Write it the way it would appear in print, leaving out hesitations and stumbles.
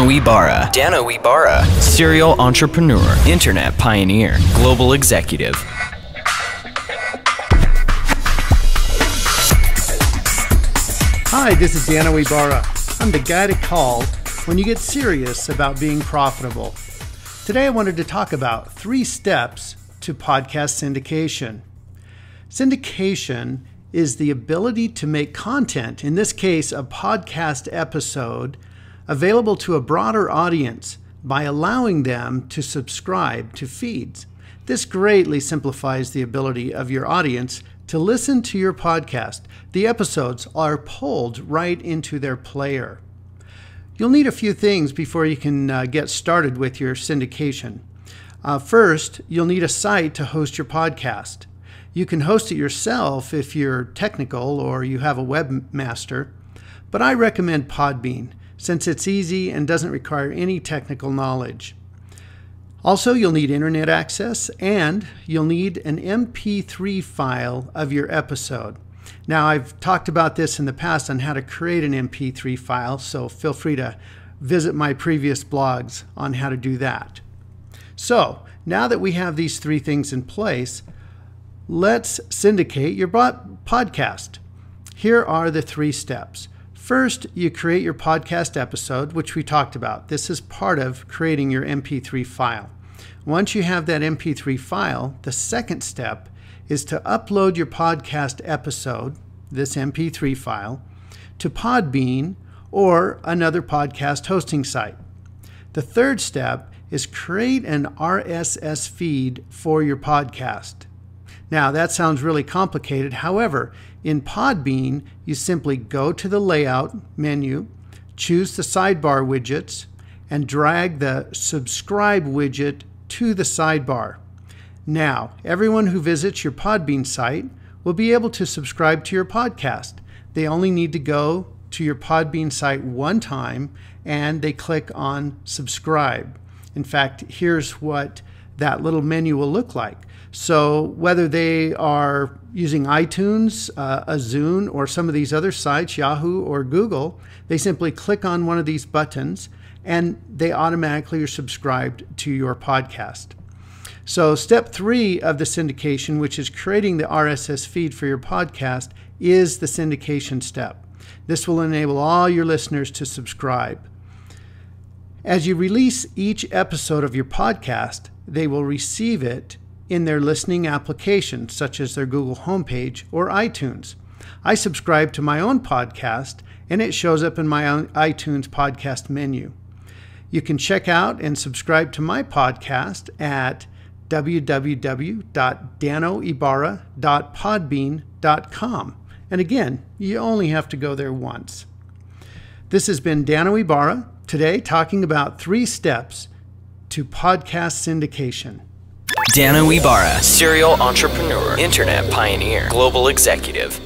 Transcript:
Dano Ibarra. Dano Ibarra. Serial entrepreneur, internet pioneer, global executive. Hi, this is Dano Ibarra. I'm the guy to call when you get serious about being profitable. Today I wanted to talk about 3 steps to podcast syndication. Syndication is the ability to make content, in this case a podcast episode, available to a broader audience by allowing them to subscribe to feeds. This greatly simplifies the ability of your audience to listen to your podcast. The episodes are pulled right into their player. You'll need a few things before you can get started with your syndication. First, you'll need a site to host your podcast. You can host it yourself if you're technical or you have a webmaster, but I recommend Podbean since it's easy and doesn't require any technical knowledge. Also, you'll need internet access and you'll need an MP3 file of your episode. Now, I've talked about this in the past on how to create an MP3 file, so feel free to visit my previous blogs on how to do that. So, now that we have these 3 things in place, let's syndicate your podcast. Here are the 3 steps. First, you create your podcast episode, which we talked about. This is part of creating your MP3 file. Once you have that MP3 file, the second step is to upload your podcast episode, this MP3 file, to Podbean or another podcast hosting site. The third step is create an RSS feed for your podcast. Now, that sounds really complicated. However, in Podbean, you simply go to the layout menu, choose the sidebar widgets, and drag the subscribe widget to the sidebar. Now, everyone who visits your Podbean site will be able to subscribe to your podcast. They only need to go to your Podbean site one time and they click on subscribe. In fact, here's what that little menu will look like. So whether they are using iTunes, Zune, or some of these other sites, Yahoo or Google, they simply click on one of these buttons and they automatically are subscribed to your podcast. So step 3 of the syndication, which is creating the RSS feed for your podcast, is the syndication step. This will enable all your listeners to subscribe. As you release each episode of your podcast, they will receive it in their listening application, such as their Google homepage or iTunes. I subscribe to my own podcast, and it shows up in my own iTunes podcast menu. You can check out and subscribe to my podcast at www.danoibarra.podbean.com. And again, you only have to go there once. This has been Dano Ibarra, today talking about 3 steps to podcast syndication. Dano Ibarra, serial entrepreneur, internet pioneer, global executive.